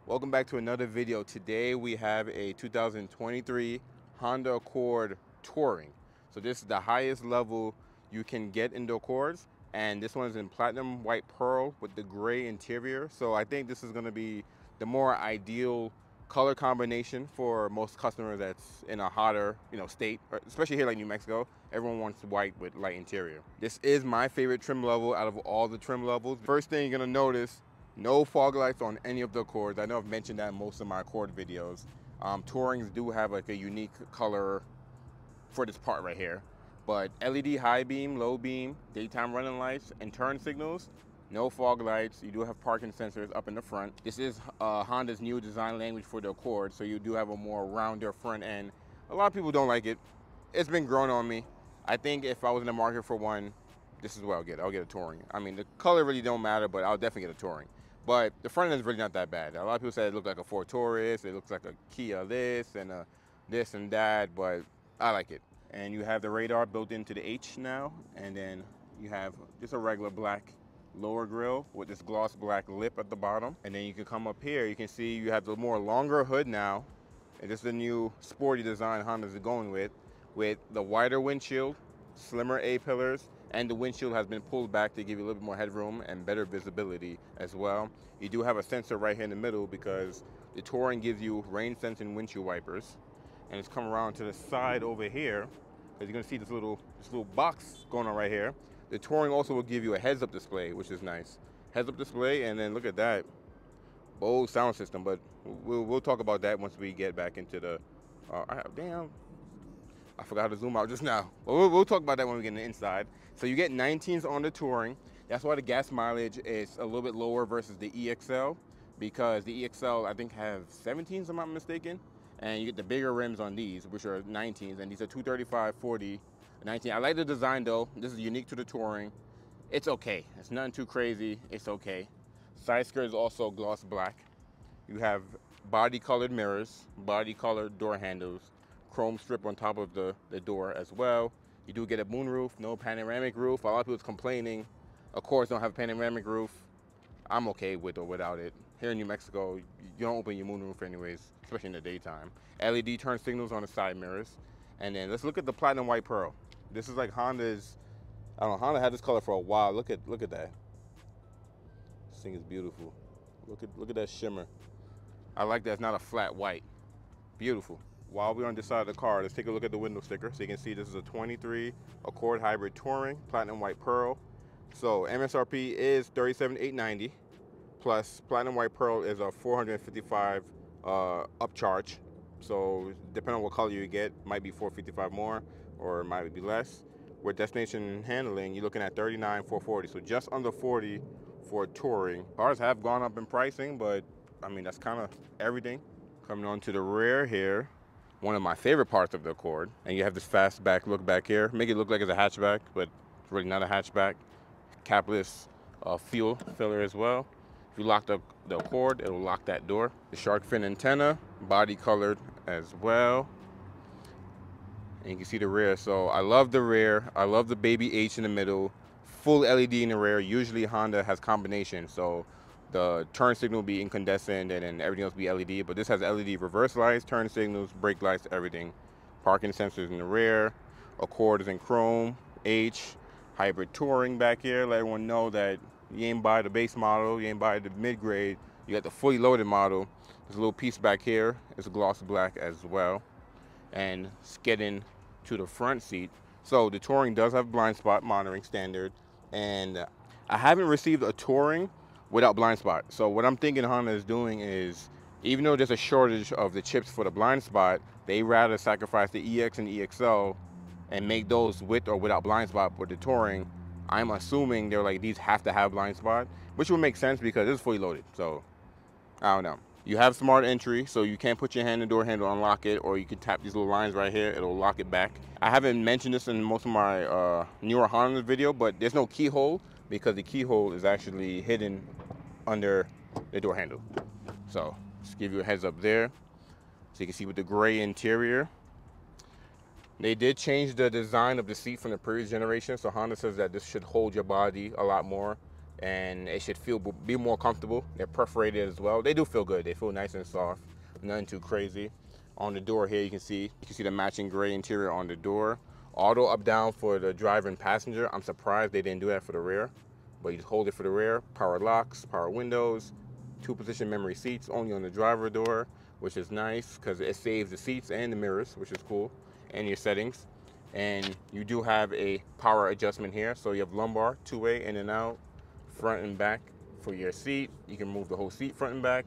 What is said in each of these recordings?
Welcome back to another video. Today we have a 2023 Honda Accord Touring. So this is the highest level you can get in the Accords, and this one is in platinum white pearl with the gray interior. So I think this is going to be the more ideal color combination for most customers that's in a hotter, state, especially here like New Mexico. Everyone wants white with light interior. This is my favorite trim level out of all the trim levels. First thing you're going to notice, no fog lights on any of the Accords. I know I've mentioned that in most of my Accord videos. Tourings do have like a unique color for this part right here. But LED high beam, low beam, daytime running lights, and turn signals. No fog lights. You do have parking sensors up in the front. This is Honda's new design language for the Accord, so you do have a more rounder front end. A lot of people don't like it. It's been growing on me. I think if I was in the market for one, this is what I'll get. I'll get a Touring. I mean, the color really don't matter, but I'll definitely get a Touring. But the front end is really not that bad. A lot of people say it looks like a Ford Taurus, it looks like a Kia this and a this and that, but I like it. And you have the radar built into the H now, and then you have just a regular black lower grille with this gloss black lip at the bottom. And then you can come up here, you can see you have the more longer hood now, and this is the new sporty design Honda's going with the wider windshield, slimmer A-pillars, and the windshield has been pulled back to give you a little bit more headroom and better visibility as well. You do have a sensor right here in the middle because the Touring gives you rain sensing windshield wipers. And it's come around to the side over here, because you're gonna see this little box going on right here. The Touring also will give you a heads-up display, which is nice. Heads-up display, and then look at that, bold sound system. But we'll talk about that once we get back into the. Damn. I forgot how to zoom out just now. But we'll talk about that when we get in the inside. So you get 19s on the Touring. That's why the gas mileage is a little bit lower versus the EXL, because the EXL I think have 17s, if I'm not mistaken. And you get the bigger rims on these, which are 19s, and these are 235, 40, 19. I like the design though. This is unique to the Touring. It's okay. It's nothing too crazy. It's okay. Side skirt is also gloss black. You have body colored mirrors, body colored door handles, chrome strip on top of the door as well. You do get a moonroof, no panoramic roof. A lot of people's complaining Accords don't have a panoramic roof. I'm okay with or without it. Here in New Mexico, you don't open your moonroof anyways, especially in the daytime. LED turn signals on the side mirrors. And then let's look at the platinum white pearl. This is like Honda's, I don't know, Honda had this color for a while. Look at that. This thing is beautiful. Look at that shimmer. I like that it's not a flat white. Beautiful. While we're on this side of the car, let's take a look at the window sticker. So you can see this is a 23 Accord Hybrid Touring, platinum white pearl. So MSRP is $37,890, plus platinum white pearl is a $455 upcharge. So depending on what color you get, might be $455 more or it might be less. With destination handling, you're looking at $39,440. So just under $40 for Touring. Cars have gone up in pricing, but I mean that's kind of everything. Coming on to the rear here, one of my favorite parts of the Accord, and you have this fastback look back here. Make it look like it's a hatchback, but it's really not a hatchback. Capless fuel filler as well. If you lock the Accord, it'll lock that door. The shark fin antenna, body colored as well. And you can see the rear. So I love the rear. I love the baby H in the middle. Full LED in the rear. Usually Honda has combination. So the turn signal will be incandescent and then everything else will be LED. But this has LED reverse lights, turn signals, brake lights, everything. Parking sensors in the rear. Accord is in chrome. H. Hybrid Touring back here. Let everyone know that you ain't buy the base model, you ain't buy the mid-grade, you got the fully loaded model. There's a little piece back here. It's gloss black as well. And it's getting to the front seat. So the Touring does have blind spot monitoring standard. And I haven't received a Touring without blind spot. So what I'm thinking Honda is doing is, even though there's a shortage of the chips for the blind spot, they rather sacrifice the EX and EXL and make those with or without blind spot. With the Touring, I'm assuming they're like, these have to have blind spot, which would make sense because it's fully loaded. So I don't know. You have smart entry, so you can't put your hand in the door handle, unlock it, or you can tap these little lines right here. It'll lock it back. I haven't mentioned this in most of my newer Honda video, but there's no keyhole because the keyhole is actually hidden under the door handle. So just give you a heads up there. So you can see with the gray interior. They did change the design of the seat from the previous generation. So Honda says that this should hold your body a lot more. and it should be more comfortable. They're perforated as well. They do feel good. They feel nice and soft, nothing too crazy. On the door here, you can see the matching gray interior on the door. Auto up down for the driver and passenger. I'm surprised they didn't do that for the rear, but you just hold it for the rear. Power locks, power windows, 2-position memory seats only on the driver door, which is nice because it saves the seats and the mirrors, which is cool, and your settings. And you do have a power adjustment here, so you have lumbar, two-way in and out, front and back for your seat. You can move the whole seat front and back,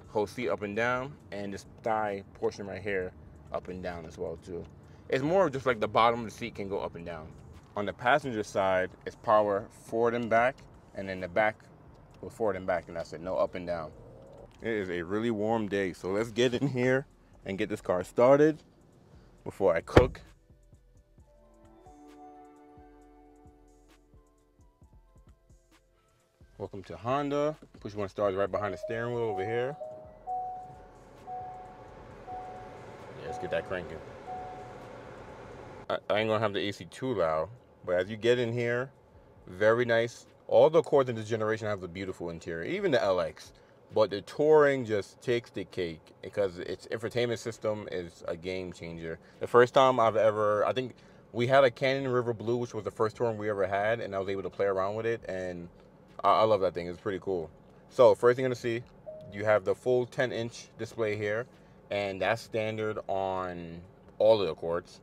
whole seat up and down, and this thigh portion right here up and down as well too. It's more just like the bottom of the seat can go up and down. On the passenger side, it's power forward and back, and then the back with forward and back, and that's it, no up and down. It is a really warm day, so let's get in here and get this car started before I cook. Welcome to Honda. Push one starts right behind the steering wheel over here. Yeah, let's get that cranking. I ain't gonna have the AC too loud, but as you get in here, very nice. All the Accords in this generation have a beautiful interior, even the LX. But the Touring just takes the cake because its infotainment system is a game changer. The first time I think we had a Canyon River Blue, which was the first Touring we ever had, and I was able to play around with it, and I love that thing. It's pretty cool. So first thing you're gonna see, you have the full 10-inch display here, and that's standard on all of the Accords.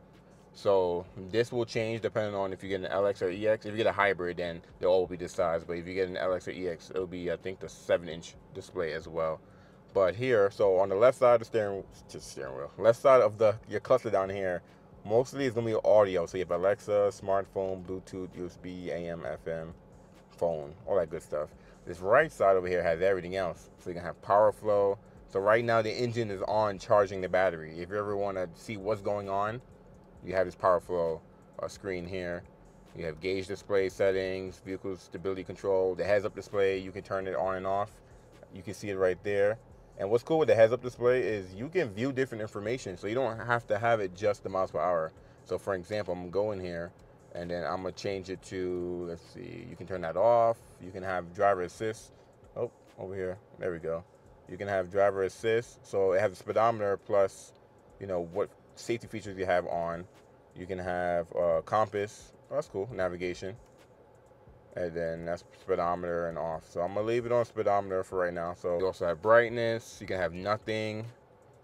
So this will change depending on if you get an LX or EX. If you get a hybrid, then they'll all be this size. But if you get an LX or EX, it'll be, I think, the 7-inch display as well. But here, so on the left side of the steering wheel, left side of your cluster down here, mostly it's gonna be audio. So you have Alexa, smartphone, Bluetooth, USB, AM, FM, phone, all that good stuff. This right side over here has everything else. So you can have power flow. So right now the engine is on charging the battery. If you ever want to see what's going on, you have this power flow screen here. You have gauge display settings, vehicle stability control, the heads-up display. You can turn it on and off. You can see it right there. And what's cool with the heads-up display is you can view different information, so you don't have to have it just the miles per hour. So for example, I'm gonna go in here, and then I'm gonna change it to, let's see, you can turn that off. You can have driver assist. Oh, over here, there we go. You can have driver assist, so it has a speedometer plus, you know, what safety features you have on. You can have compass. Oh, that's cool. Navigation, and then that's speedometer and off. So I'm gonna leave it on speedometer for right now. So you also have brightness. You can have nothing.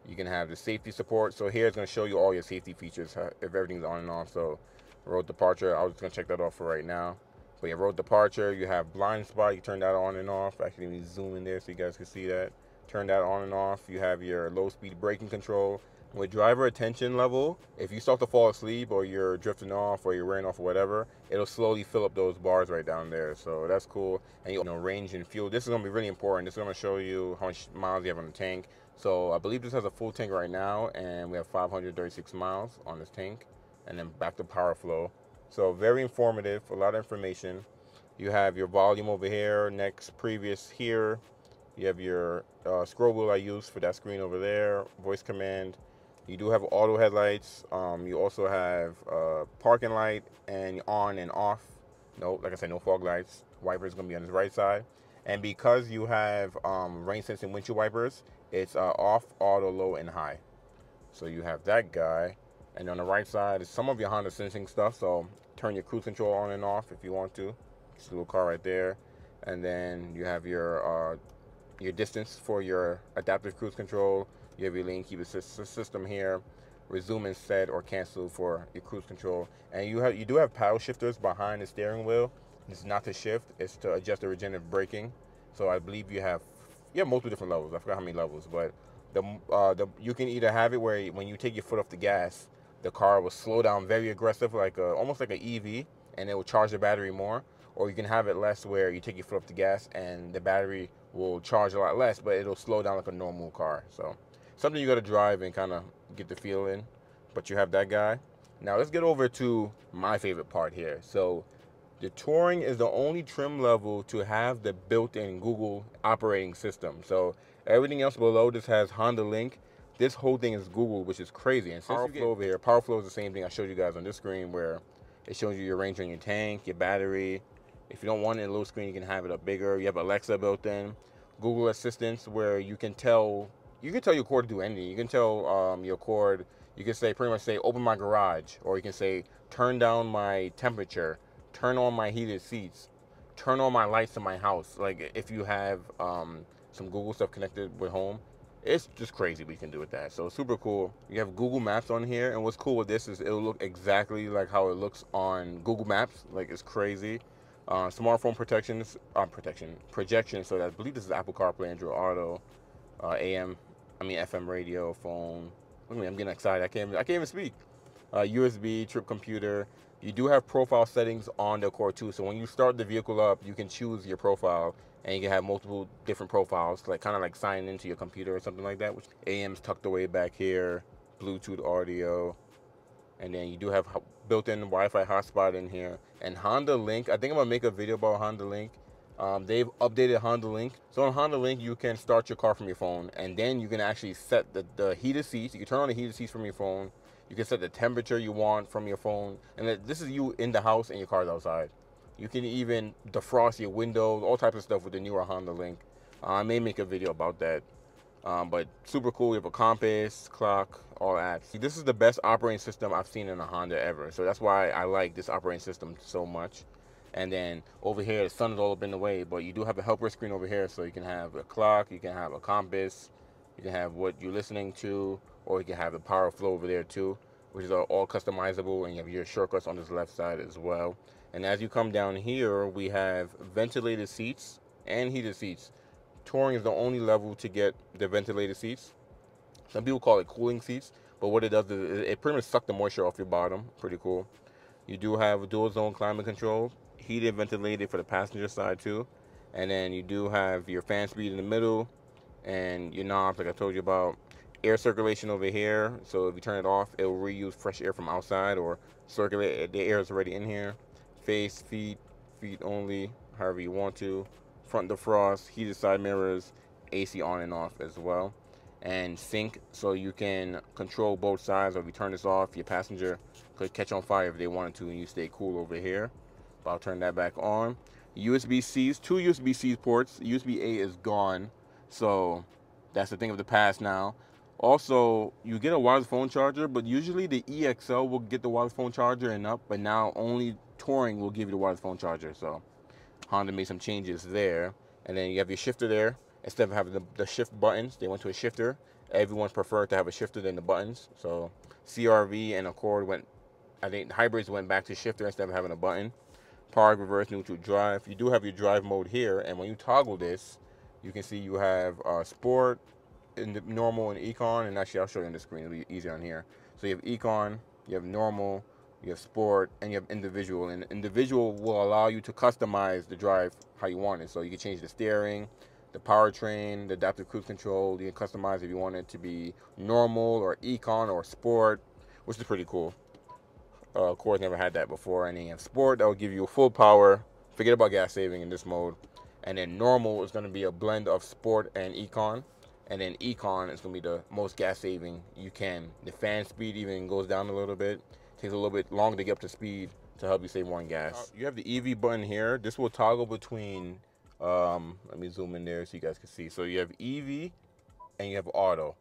You can have the safety support. So here it's gonna show you all your safety features if everything's on and off. So road departure, I was just gonna check that off for right now. But yeah, road departure. You have blind spot. You turn that on and off. Actually, let me zoom in there so you guys can see that. Turn that on and off. You have your low speed braking control. With driver attention level, if you start to fall asleep or you're drifting off or you're wearing off or whatever, it'll slowly fill up those bars right down there. So that's cool. And you know, range and fuel. This is gonna be really important. This is gonna show you how much miles you have on the tank. So I believe this has a full tank right now, and we have 536 miles on this tank. And then back to power flow. So very informative, a lot of information. You have your volume over here, next, previous here. You have your scroll wheel I use for that screen over there, voice command. You do have auto headlights. You also have parking light and on and off. No, like I said, no fog lights. Wipers gonna be on the right side. And because you have rain sensing windshield wipers, it's off, auto, low, and high. So you have that guy. And on the right side is some of your Honda sensing stuff. So turn your cruise control on and off if you want to. Just a little car right there. And then you have your distance for your adaptive cruise control. You have your lane keep assist system here, resume and set or cancel for your cruise control. And you do have paddle shifters behind the steering wheel. It's not to shift, it's to adjust the regenerative braking. So I believe you have multiple different levels. I forgot how many levels, but you can either have it where when you take your foot off the gas, the car will slow down very aggressive, like almost like an EV, and it will charge the battery more. Or you can have it less, where you take your foot off the gas and the battery will charge a lot less, but it'll slow down like a normal car. So something you got to drive and kind of get the feel in. But you have that guy. Now let's get over to my favorite part here. So the Touring is the only trim level to have the built-in Google operating system. So everything else below this has Honda Link. This whole thing is Google, which is crazy. And Power Flow over here, Power Flow is the same thing I showed you guys on this screen, where it shows you your range on your tank, your battery, If you don't want it in a little screen, you can have it up bigger. You have Alexa built in. Google Assistants, where you can tell your cord to do anything. You can tell your cord, you can say, pretty much say, open my garage, or you can say, turn down my temperature, turn on my heated seats, turn on my lights in my house. Like if you have some Google stuff connected with home, it's just crazy what you can do with that. So super cool. You have Google Maps on here, and what's cool with this is it'll look exactly like how it looks on Google Maps. Like it's crazy. Smartphone projection. So I believe this is Apple CarPlay, Android Auto, FM radio, phone. Look at me, I'm getting excited. I can't even speak. USB, trip computer. You do have profile settings on the core too. So when you start the vehicle up, you can choose your profile, and you can have multiple different profiles, like kind of like sign into your computer or something like that. Which AM's tucked away back here, Bluetooth audio, and then you do have built-in Wi-Fi hotspot in here. And Honda Link, I think I'm gonna make a video about Honda Link. They've updated Honda Link. So on Honda Link, you can start your car from your phone, and then you can actually set the heated seats. You can turn on the heated seats from your phone. You can set the temperature you want from your phone. And this is you in the house and your car's outside. You can even defrost your windows, all types of stuff with the newer Honda Link. I may make a video about that. But super cool. You have a compass, clock, all that. See, this is the best operating system I've seen in a Honda ever. So that's why I like this operating system so much. And then over here, the sun is all up in the way, but you do have a helper screen over here, so you can have a clock, you can have a compass, you can have what you're listening to, or you can have the power flow over there too, which is all customizable, and you have your shortcuts on this left side as well. And as you come down here, we have ventilated seats and heated seats. Touring is the only level to get the ventilated seats. Some people call it cooling seats, but what it does is it pretty much sucks the moisture off your bottom. Pretty cool. You do have a dual zone climate control, heated, ventilated for the passenger side too. And then you do have your fan speed in the middle, and your knobs, like I told you about. Air circulation over here, so if you turn it off, it will reuse fresh air from outside or circulate. The air is already in here. Face, feet only, however you want to. Front defrost, heated side mirrors, AC on and off as well. And sync, so you can control both sides, or if you turn this off, your passenger could catch on fire if they wanted to, and you stay cool over here. But I'll turn that back on. USB-C's, 2 USB-C ports. USB-A is gone, so that's the thing of the past now. Also, you get a wireless phone charger, but usually the EXL will get the wireless phone charger and up, but now only Touring will give you the wireless phone charger. So Honda made some changes there. And then you have your shifter there. Instead of having the shift buttons, they went to a shifter. Everyone preferred to have a shifter than the buttons. So CRV and Accord I think hybrids went back to shifter instead of having a button. Park, reverse, neutral, drive. You do have your drive mode here, and when you toggle this, you can see you have sport, in the normal, and econ. And actually, I'll show you on the screen. It'll be easier on here. So you have econ, you have normal, you have sport, and you have individual. And individual will allow you to customize the drive how you want it. So you can change the steering, the powertrain, the adaptive cruise control. You can customize if you want it to be normal or econ or sport, which is pretty cool. Of course, never had that before. And then you have sport, that will give you full power. Forget about gas saving in this mode. And then normal is going to be a blend of sport and econ. And then econ is going to be the most gas saving you can. The fan speed even goes down a little bit. Takes a little bit longer to get up to speed to help you save more on gas. You have the EV button here. This will toggle between, let me zoom in there so you guys can see. So you have EV and you have auto.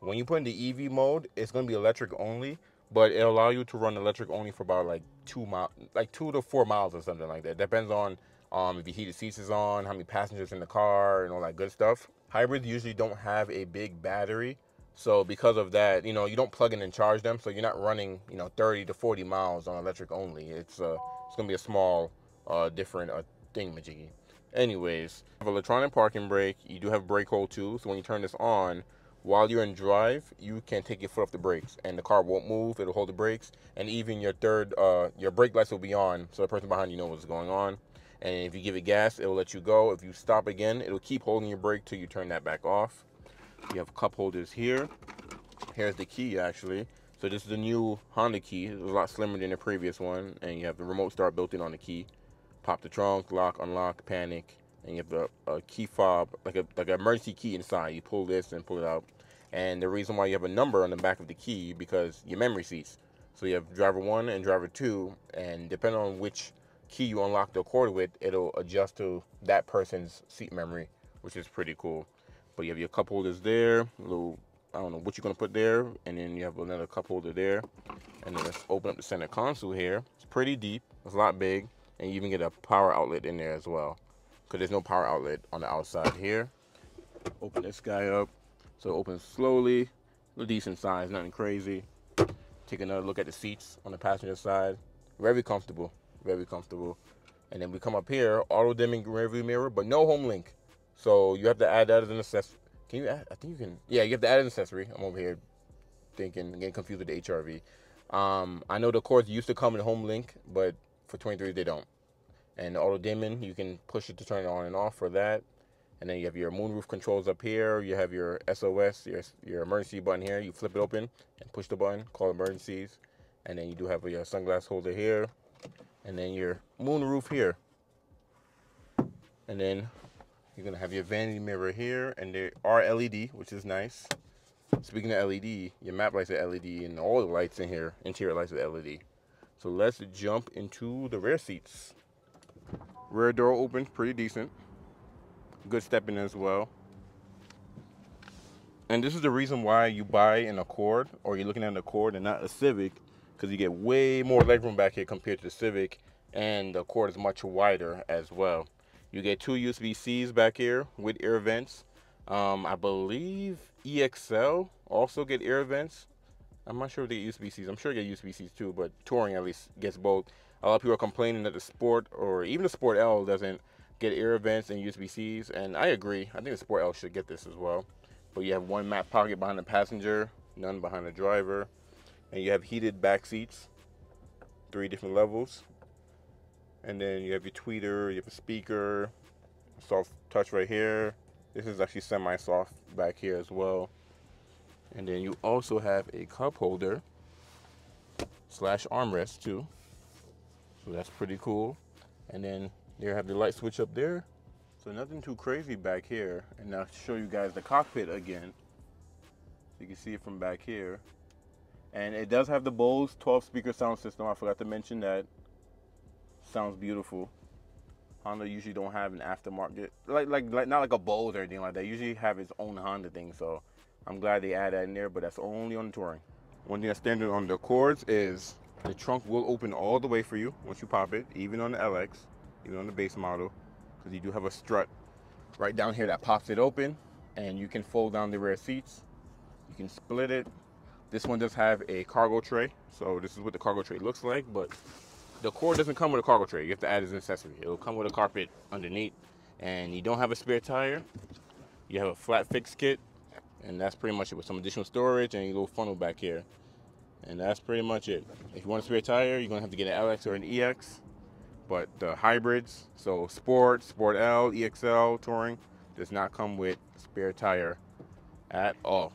When you put in the EV mode, it's going to be electric only, but it'll allow you to run electric only for about like 2 to 4 miles or something like that. Depends on if the heated seats is on, how many passengers in the car, and all that good stuff. Hybrids usually don't have a big battery, so because of that, you don't plug in and charge them, so you're not running 30 to 40 miles on electric only. It's gonna be a small different thingamajiggy. Anyways, you have electronic parking brake. You do have brake hold too, so when you turn this on, while you're in drive, you can take your foot off the brakes and the car won't move. It'll hold the brakes, and even your brake lights will be on, so the person behind you knows what's going on. And if you give it gas, it will let you go. If you stop again, it'll keep holding your brake till you turn that back off. You have cup holders here. Here's the key, actually. So this is the new Honda key. It's a lot slimmer than the previous one. And you have the remote start built in on the key. Pop the trunk, lock, unlock, panic. And you have the key fob, like an emergency key inside. You pull this and pull it out. And the reason why you have a number on the back of the key, because your memory seats. So you have driver 1 and driver 2. And depending on which key you unlock the Accord with, it'll adjust to that person's seat memory, which is pretty cool. But you have your cup holders there, a little, I don't know what you're gonna put there, and then you have another cup holder there. And then let's open up the center console here. It's pretty deep, it's a lot big, and you even get a power outlet in there as well, because there's no power outlet on the outside here. Open this guy up. So it opens slowly, a decent size, nothing crazy. Take another look at the seats on the passenger side. Very comfortable, very comfortable. And then we come up here, auto dimming rear view mirror, but no home link. So you have to add that as an accessory. Can you add? I think you can. Yeah, you have to add an accessory. I'm over here getting confused with the HRV. I know the Accords used to come in home link, but for 23 they don't. And the auto dimming, you can push it to turn it on and off for that. And then you have your moonroof controls up here. You have your SOS, your emergency button here. You flip it open and push the button, call emergencies. And then you do have your sunglass holder here. And then your moonroof here. And then you're gonna have your vanity mirror here. And they are LED, which is nice. Speaking of LED, your map lights are LED and all the lights in here, interior lights are LED. So let's jump into the rear seats. Rear door opens pretty decent. Good stepping as well. And this is the reason why you buy an Accord, or you're looking at an Accord and not a Civic, because you get way more legroom back here compared to the Civic, and the Accord is much wider as well. You get 2 USB-Cs back here with air vents. I believe EXL also get air vents. I'm not sure if they get USB-Cs. I'm sure they get USB-Cs too, but Touring at least gets both. A lot of people are complaining that the Sport, or even the Sport L, doesn't get air vents and USB-Cs, and I agree. I think the Sport L should get this as well. But you have one map pocket behind the passenger, none behind the driver, and you have heated back seats, 3 different levels. And then you have your tweeter, you have a speaker, soft touch right here. This is actually semi-soft back here as well. And then you also have a cup holder / armrest too. So that's pretty cool. And then you have the light switch up there. So nothing too crazy back here. And now to show you guys the cockpit again. So you can see it from back here. And it does have the Bose 12 speaker sound system. I forgot to mention that. Sounds beautiful. Honda usually don't have an aftermarket, like not like a Bose or anything like that. Usually have its own Honda thing. So I'm glad they add that in there, but that's only on the Touring. One thing that's standard on the Accords is the trunk will open all the way for you once you pop it, even on the LX, even on the base model, because you do have a strut right down here that pops it open, and you can fold down the rear seats. You can split it. This one does have a cargo tray, so this is what the cargo tray looks like, but the Accord doesn't come with a cargo tray. You have to add as an accessory. It'll come with a carpet underneath, and you don't have a spare tire. You have a flat fix kit, and that's pretty much it, with some additional storage and a little funnel back here. And that's pretty much it. If you want a spare tire, you're gonna have to get an LX or an EX. But the hybrids, so Sport, Sport L, EXL, Touring, does not come with spare tire at all.